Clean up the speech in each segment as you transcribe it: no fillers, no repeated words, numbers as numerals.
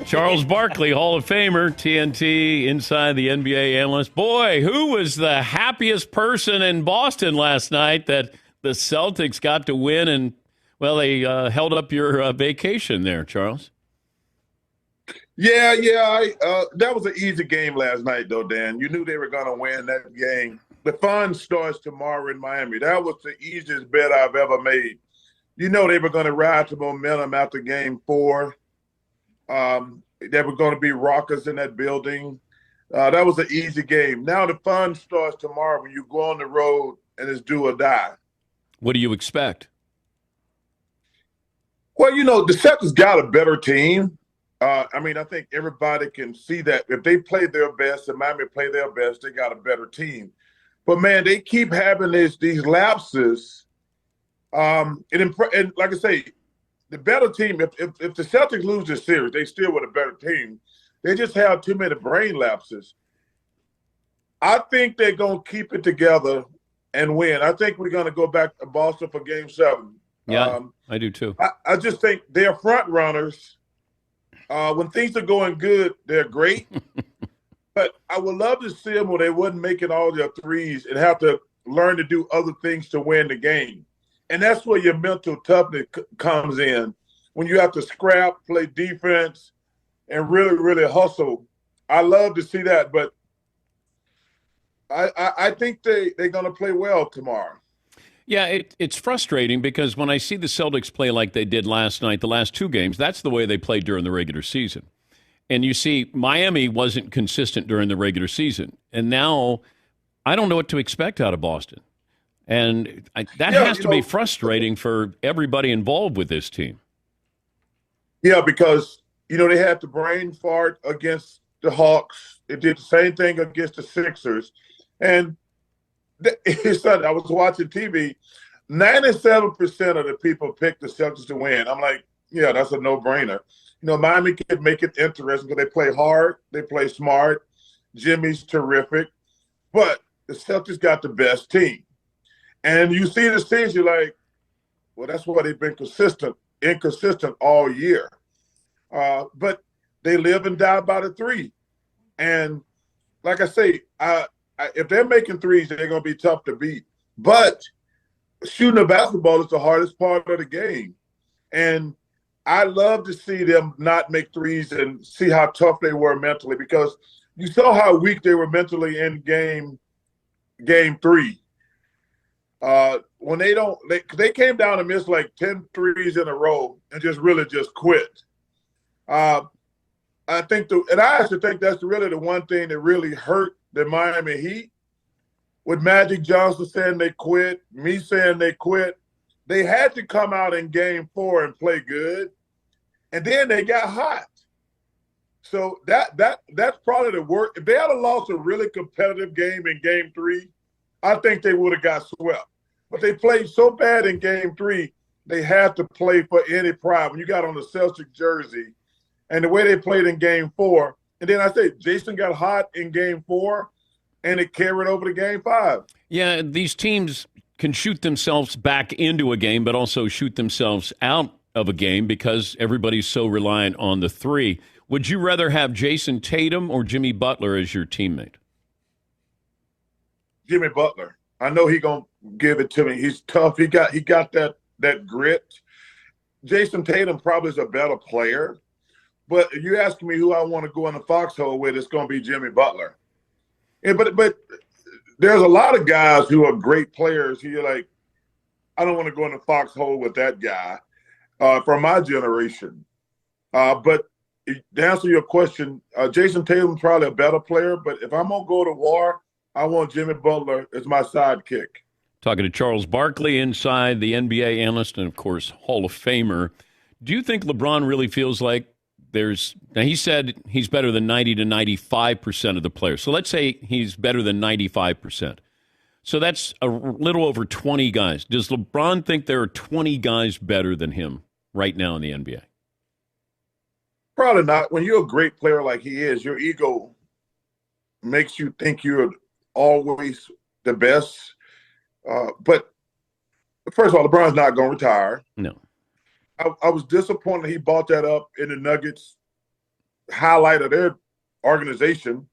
Charles Barkley, Hall of Famer, TNT, inside the NBA analyst. Boy, who was the happiest person in Boston last night that the Celtics got to win and, well, they held up your vacation there, Charles? That was an easy game last night, though, Dan. You knew they were going to win that game. The fun starts tomorrow in Miami. That was the easiest bet I've ever made. You know they were going to ride to momentum after game 4. There were going to be rockers in that building. That was an easy game. Now the fun starts tomorrow when you go on the road and it's do or die. What do you expect? Well, the Celtics got a better team. I think everybody can see that if they play their best and Miami play their best, they got a better team. But, man, they keep having these lapses. And like I say, the better team, if the Celtics lose this series, they still with a better team. They just have too many brain lapses. I think they're going to keep it together and win. I think we're going to go back to Boston for Game 7. Yeah, I do too. I just think they're front runners. When things are going good, they're great. But I would love to see them when they wasn't making all their threes and have to learn to do other things to win the game. And that's where your mental toughness comes in. When you have to scrap, play defense, and really, really hustle. I love to see that, but I think they're going to play well tomorrow. Yeah, it's frustrating because when I see the Celtics play like they did last night, the last 2 games, that's the way they played during the regular season. And you see, Miami wasn't consistent during the regular season. And now I don't know what to expect out of Boston. And that has to be frustrating for everybody involved with this team. Yeah, because, they had the brain fart against the Hawks. It did the same thing against the Sixers. And I was watching TV. 97% of the people picked the Celtics to win. I'm like, yeah, that's a no-brainer. Miami can make it interesting because they play hard, they play smart. Jimmy's terrific, but the Celtics got the best team. And you see the teams, you're like, well, that's why they've been inconsistent all year. But they live and die by the 3. And like I say, if they're making threes, they're going to be tough to beat. But shooting a basketball is the hardest part of the game. And I love to see them not make threes and see how tough they were mentally, because you saw how weak they were mentally in game 3. When they came down and missed like 10 threes in a row and just quit. I actually think that's really the one thing that really hurt the Miami Heat, with Magic Johnson saying they quit, me saying they quit. They had to come out in game 4 and play good, and then they got hot. So that's probably the worst. If they had lost a really competitive game in game 3, I think they would have got swept. But they played so bad in game 3, they had to play for any pride. When you got on the Celtic jersey, and the way they played in game 4, and then I say Jayson got hot in game 4, and it carried over to game 5. Yeah, these teams can shoot themselves back into a game, but also shoot themselves out of a game because everybody's so reliant on the 3. Would you rather have Jayson Tatum or Jimmy Butler as your teammate? Jimmy Butler. I know he's gonna give it to me. He's tough. He got that grit. Jayson Tatum probably is a better player, but if you asking me who I want to go in the foxhole with, it's gonna be Jimmy Butler. But there's a lot of guys who are great players who you're like, I don't want to go in the foxhole with that guy from my generation. But to answer your question, Jayson Tatum's probably a better player, but if I'm going to go to war, I want Jimmy Butler as my sidekick. Talking to Charles Barkley, inside the NBA analyst and, of course, Hall of Famer. Do you think LeBron really feels like now he said he's better than 90 to 95% of the players. So let's say he's better than 95%. So that's a little over 20 guys. Does LeBron think there are 20 guys better than him right now in the NBA? Probably not. When you're a great player like he is, your ego makes you think you're always the best. But first of all, LeBron's not going to retire. No. I was disappointed he brought that up in the Nuggets highlight of their organization.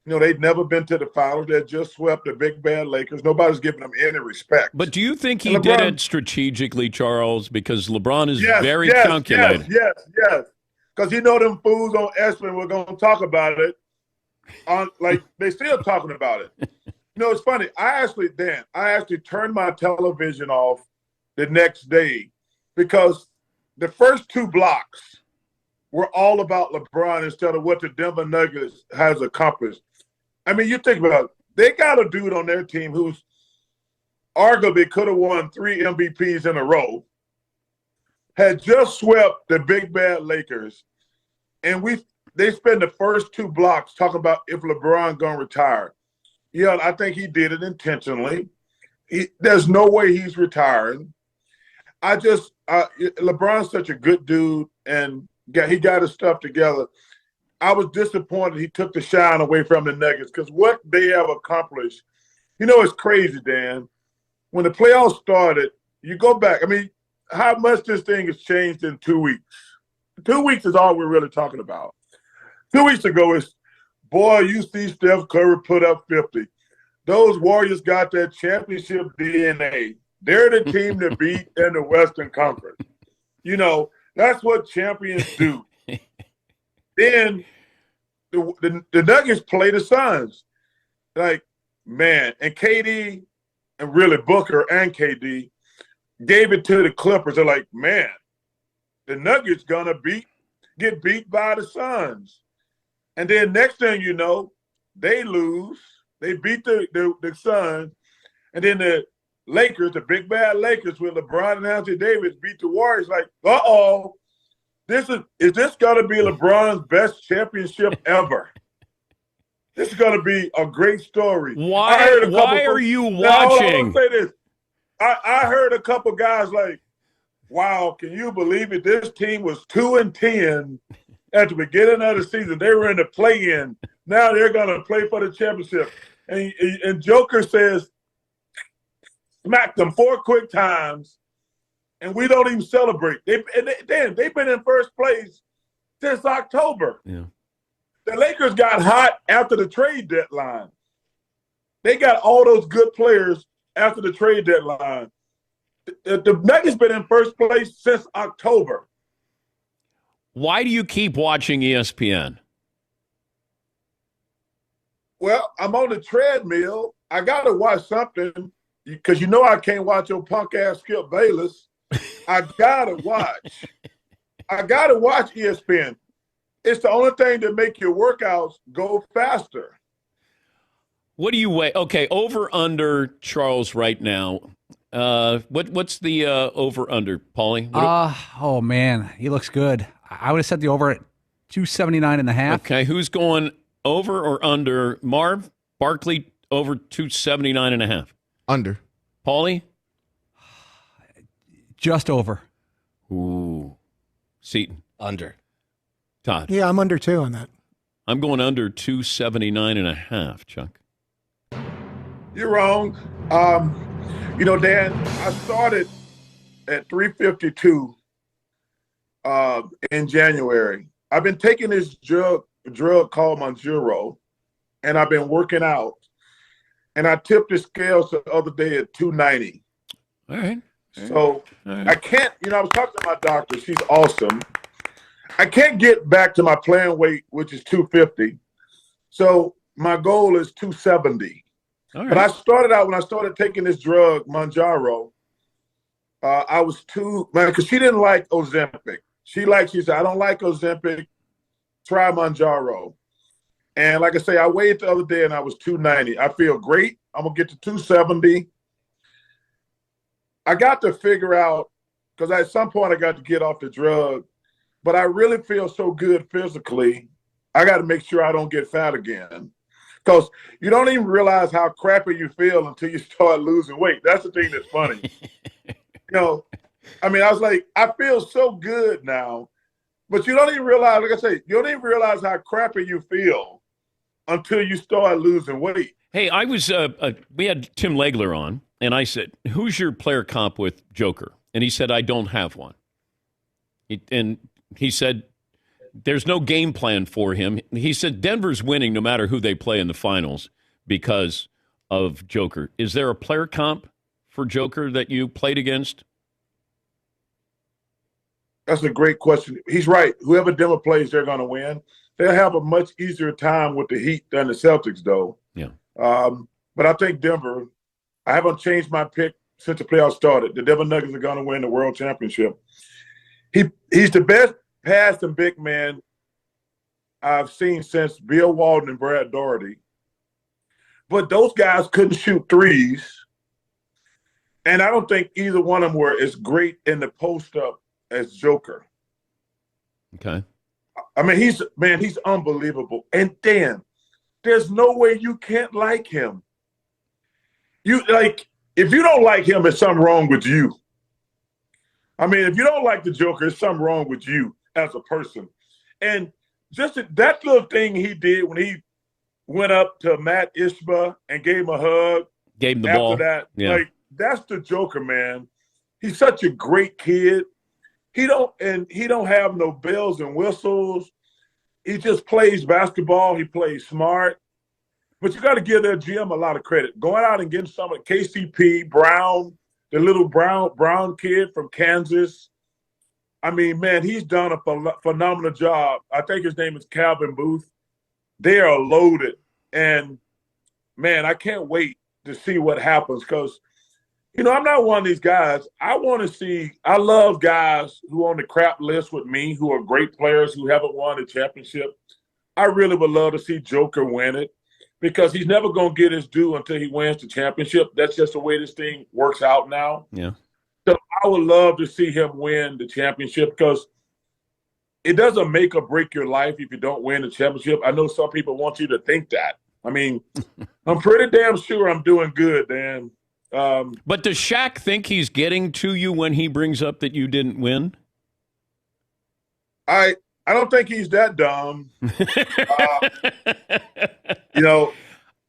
They'd never been to the finals. They had just swept the big bad Lakers. Nobody's giving them any respect. But do you think And he did it strategically, Charles? Because LeBron is yes, very yes, yes, calculated. yes. Because them fools on ESPN were going to talk about it. They still talking about it. It's funny. I actually turned my television off the next day because the first two blocks were all about LeBron instead of what the Denver Nuggets has accomplished. I mean, you think about it. They got a dude on their team who's arguably could have won 3 MVPs in a row, had just swept the big bad Lakers, and they spend the first two blocks talking about if LeBron gonna retire. Yeah, I think he did it intentionally. There's no way he's retiring. LeBron's such a good dude, and he got his stuff together. I was disappointed he took the shine away from the Nuggets because what they have accomplished, it's crazy, Dan. When the playoffs started, you go back. I mean, how much this thing has changed in 2 weeks. 2 weeks is all we're really talking about. 2 weeks ago, you see Steph Curry put up 50. Those Warriors got that championship DNA. They're the team to beat in the Western Conference. That's what champions do. Then the Nuggets play the Suns. And KD and really Booker and KD gave it to the Clippers. They're like, man, the Nuggets gonna get beat by the Suns. And then next thing you know, they lose. They beat the Suns. And then the Lakers, the big bad Lakers with LeBron and Anthony Davis beat the Warriors. Like, uh-oh. Is this going to be LeBron's best championship ever? This is going to be a great story. Why are you watching? Now, I want to say this. I heard a couple guys like, wow, can you believe it? This team was 2-10 at the beginning of the season. They were in the play-in. Now they're going to play for the championship. And Joker says, smack them 4 quick times. And we don't even celebrate. They've been in first place since October. Yeah. The Lakers got hot after the trade deadline. They got all those good players after the trade deadline. The Nuggets been in first place since October. Why do you keep watching ESPN? Well, I'm on the treadmill. I got to watch something because I can't watch your punk ass Skip Bayless. I gotta watch ESPN. It's the only thing that make your workouts go faster. What do you weigh? Okay, over under Charles right now. What's the over under, Paulie? Oh man, he looks good. I would have set the over at 279.5. Okay, who's going over or under? Marv Barkley over 279.5. Under. Paulie? Just over. Ooh. Seton. Under. Todd. Yeah, I'm under 2 on that. I'm going under 279.5, Chuck. You're wrong. Dan, I started at 352 in January. I've been taking this drug called Monjuro, and I've been working out. And I tipped the scales the other day at 290. All right. So I can't, I was talking to my doctor. She's awesome. I can't get back to my playing weight, which is 250. So my goal is 270. All right. But I started out when I started taking this drug, Monjaro, I was because she didn't like Ozempic. She said, I don't like Ozempic. Try Monjaro. And like I say, I weighed the other day and I was 290. I feel great. I'm going to get to 270. I got to figure out, because at some point I got to get off the drug, but I really feel so good physically, I got to make sure I don't get fat again. Because you don't even realize how crappy you feel until you start losing weight. That's the thing that's funny. I was like, I feel so good now, but you don't even realize, like I say, you don't even realize how crappy you feel until you start losing weight. Hey, I was we had Tim Legler on, and I said, who's your player comp with Joker? And he said, I don't have one. And he said, there's no game plan for him. He said Denver's winning no matter who they play in the finals because of Joker. Is there a player comp for Joker that you played against? That's a great question. He's right. Whoever Denver plays, they're going to win. They'll have a much easier time with the Heat than the Celtics, though. Yeah. But I think Denver, I haven't changed my pick since the playoffs started. The Denver Nuggets are going to win the world championship. He's the best passing big man I've seen since Bill Walton and Brad Daugherty. But those guys couldn't shoot threes. And I don't think either one of them were as great in the post-up as Joker. Okay. I mean, he's unbelievable. And Dan, there's no way you can't like him. If you don't like him, there's something wrong with you. I mean, if you don't like the Joker, there's something wrong with you as a person. And just that little thing he did when he went up to Matt Ishba and gave him a hug. Gave him the after ball. That, yeah. That's the Joker, man. He's such a great kid. He don't have no bells and whistles. He just plays basketball. He plays smart. But you got to give their GM a lot of credit. Going out and getting some of KCP, Brown, the little Brown kid from Kansas. I mean, man, he's done a phenomenal job. I think his name is Calvin Booth. They are loaded. And, man, I can't wait to see what happens because, I'm not one of these guys. I love guys who are on the crap list with me, who are great players who haven't won a championship. I really would love to see Joker win it because he's never going to get his due until he wins the championship. That's just the way this thing works out now. Yeah. So I would love to see him win the championship because it doesn't make or break your life if you don't win the championship. I know some people want you to think that. I mean, I'm pretty damn sure I'm doing good, Dan. But does Shaq think he's getting to you when he brings up that you didn't win? I don't think he's that dumb.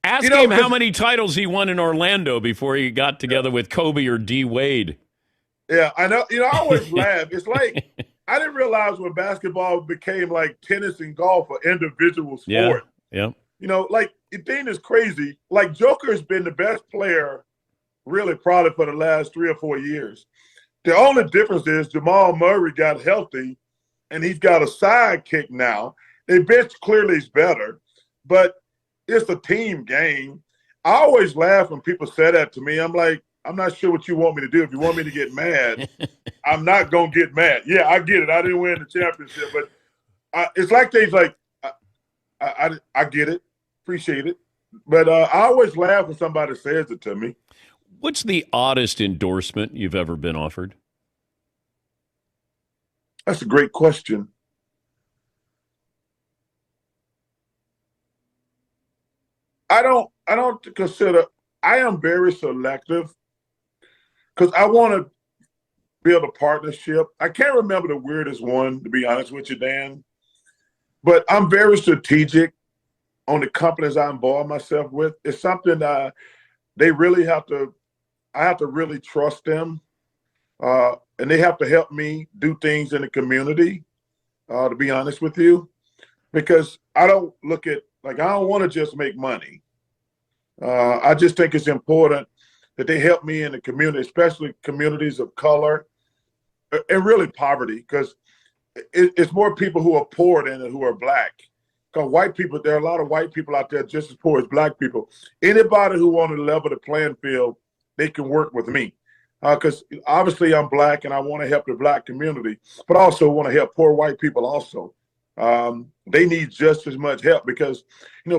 Ask him how many titles he won in Orlando before he got together with Kobe or D. Wade. Yeah, I know. I always laugh. It's like I didn't realize when basketball became like tennis and golf, an individual sport. Yeah. The thing is crazy. Like Joker has been the best player really probably for the last 3 or 4 years. The only difference is Jamal Murray got healthy and he's got a sidekick now. Their bench clearly is better, but it's a team game. I always laugh when people say that to me. I'm like, I'm not sure what you want me to do. If you want me to get mad, I'm not going to get mad. Yeah, I get it. I didn't win the championship, but it's like they's like, I get it. Appreciate it. But I always laugh when somebody says it to me. What's the oddest endorsement you've ever been offered? That's a great question. I don't consider – I am very selective because I want to build a partnership. I can't remember the weirdest one, to be honest with you, Dan. But I'm very strategic on the companies I involve myself with. It's something they really have to – I have to really trust them, and they have to help me do things in the community, to be honest with you, because I don't look at – I don't want to just make money. I just think it's important that they help me in the community, especially communities of color and really poverty, because it's more people who are poor than who are black. Because white people, there are a lot of white people out there just as poor as black people. Anybody who wants to level the playing field, they can work with me. Because obviously I'm black and I want to help the black community, but I also want to help poor white people also. They need just as much help because,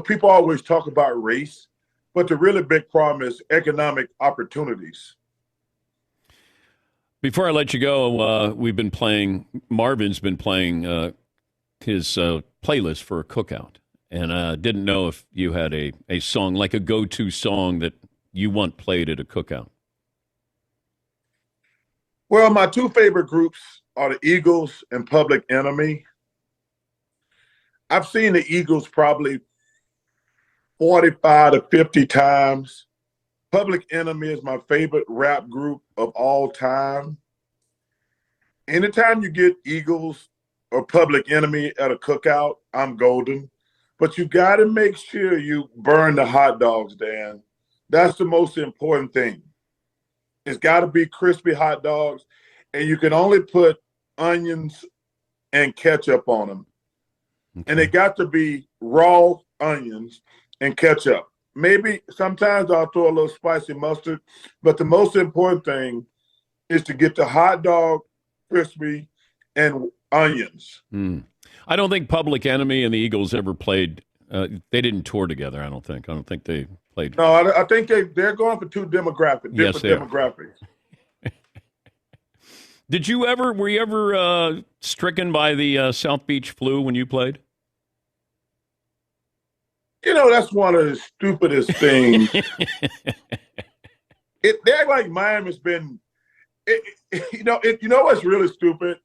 people always talk about race, but the really big problem is economic opportunities. Before I let you go, Marvin's been playing his playlist for a cookout. And I didn't know if you had a song, like a go-to song that you want played at a cookout. Well, my two favorite groups are the Eagles and Public Enemy. I've seen the Eagles probably 45 to 50 times. Public Enemy is my favorite rap group of all time. Anytime you get Eagles or Public Enemy at a cookout, I'm golden. But you got to make sure you burn the hot dogs, Dan. That's the most important thing. It's got to be crispy hot dogs, and you can only put onions and ketchup on them. Okay. And they got to be raw onions and ketchup. Maybe sometimes I'll throw a little spicy mustard, but the most important thing is to get the hot dog crispy and onions. I don't think Public Enemy and the Eagles ever played. They didn't tour together, I don't think. I don't think they played. No, I think they're going for two different demographics. Were you ever stricken by the South Beach flu when you played? That's one of the stupidest things. They're like Miami's been. You know what's really stupid?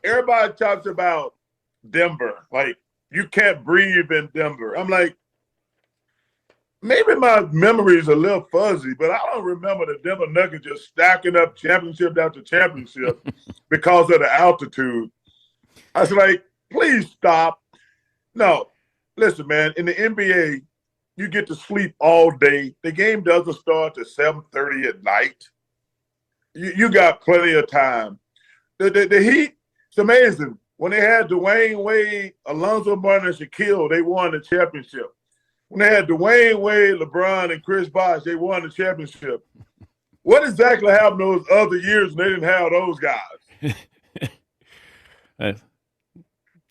Everybody talks about Denver, like you can't breathe in Denver. I'm like, maybe my memory is a little fuzzy, but I don't remember the Denver Nuggets just stacking up championship after championship because of the altitude. I was like, please stop. No, listen, man, in the NBA, you get to sleep all day. The game doesn't start at 7:30 at night. You got plenty of time. The Heat, it's amazing. When they had Dwayne Wade, Alonzo Mourning, and Shaquille, they won the championship. When they had Dwayne Wade, LeBron, and Chris Bosh, they won the championship. What exactly happened those other years when they didn't have those guys?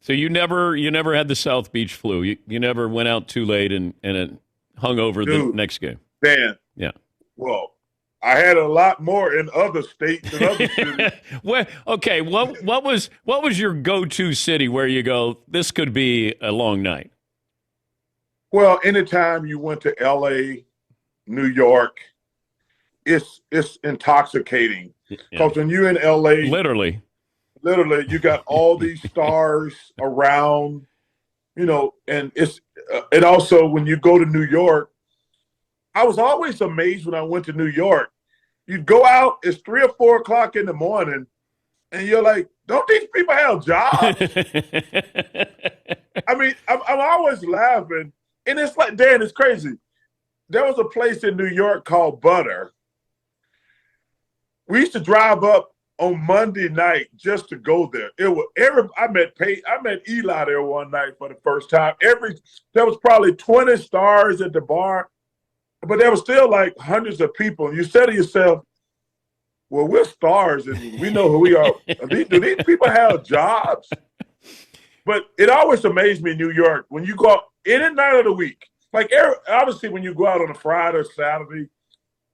So you never had the South Beach flu. You never went out too late and it hung over the next game. Dan. Yeah. Well, I had a lot more in other states and other cities. Okay, what was your go-to city where you go, this could be a long night? Well, anytime you went to L.A., New York, it's intoxicating. Because when you're in L.A., literally, you got all these stars around, and and also when you go to New York, I was always amazed when I went to New York. You'd go out, it's 3 or 4 o'clock in the morning, and you're like, don't these people have jobs? I mean, I'm always laughing. And it's like, Dan, it's crazy. There was a place in New York called Butler. We used to drive up on Monday night just to go there. I met Eli there one night for the first time. There was probably 20 stars at the bar, but there was still like hundreds of people. And you say to yourself, well, we're stars and we know who we are. Do these people have jobs? But it always amazed me in New York when you go out any night of the week. Like, obviously, when you go out on a Friday or Saturday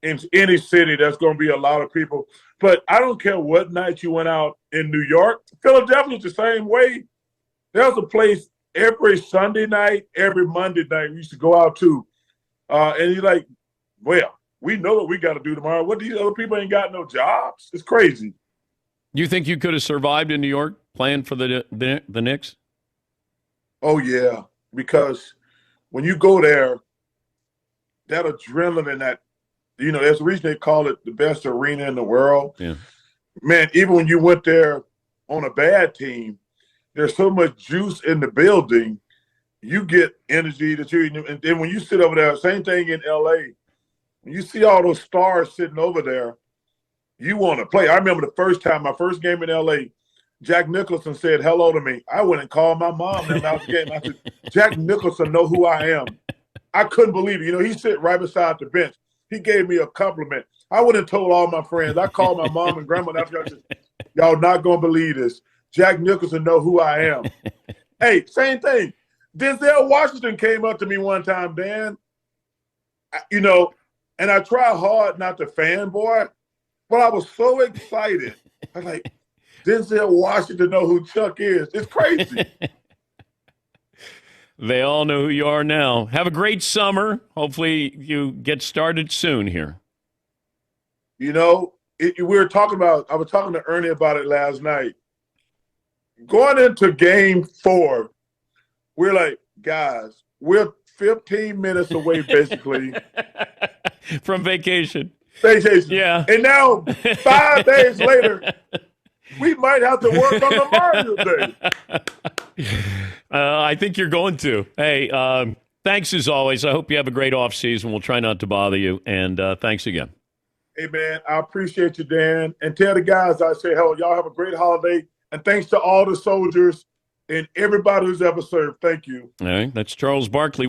in any city, there's going to be a lot of people. But I don't care what night you went out in New York. Philadelphia's the same way. There's a place every Sunday night, every Monday night we used to go out to. And you're like, well, we know what we got to do tomorrow. What, these other people ain't got no jobs? It's crazy. You think you could have survived in New York playing for the Knicks? Oh, yeah, because when you go there, that adrenaline and that, there's a reason they call it the best arena in the world. Yeah. Man, even when you went there on a bad team, there's so much juice in the building, you get energy that and then when you sit over there, same thing in L.A., when you see all those stars sitting over there, you want to play. I remember the first time, my first game in L.A., Jack Nicholson said hello to me. I went and called my mom and I said, Jack Nicholson know who I am. I couldn't believe it. He sit right beside the bench. He gave me a compliment. I went and told all my friends. I called my mom and grandma. And I said, y'all not going to believe this. Jack Nicholson know who I am. Hey, same thing. Denzel Washington came up to me one time, Dan. And I try hard not to fanboy, but I was so excited. I was like, Denzel Washington know who Chuck is. It's crazy. They all know who you are now. Have a great summer. Hopefully you get started soon here. We were talking about, I was talking to Ernie about it last night. Going into game 4, we're like, guys, we're 15 minutes away basically. From vacation. Yeah. And now 5 days later, We might have to work on the Mario Day. I think you're going to. Hey, thanks as always. I hope you have a great off season. We'll try not to bother you. And thanks again. Hey, man, I appreciate you, Dan. And tell the guys I say, hell, y'all have a great holiday. And thanks to all the soldiers and everybody who's ever served. Thank you. All right. That's Charles Barkley.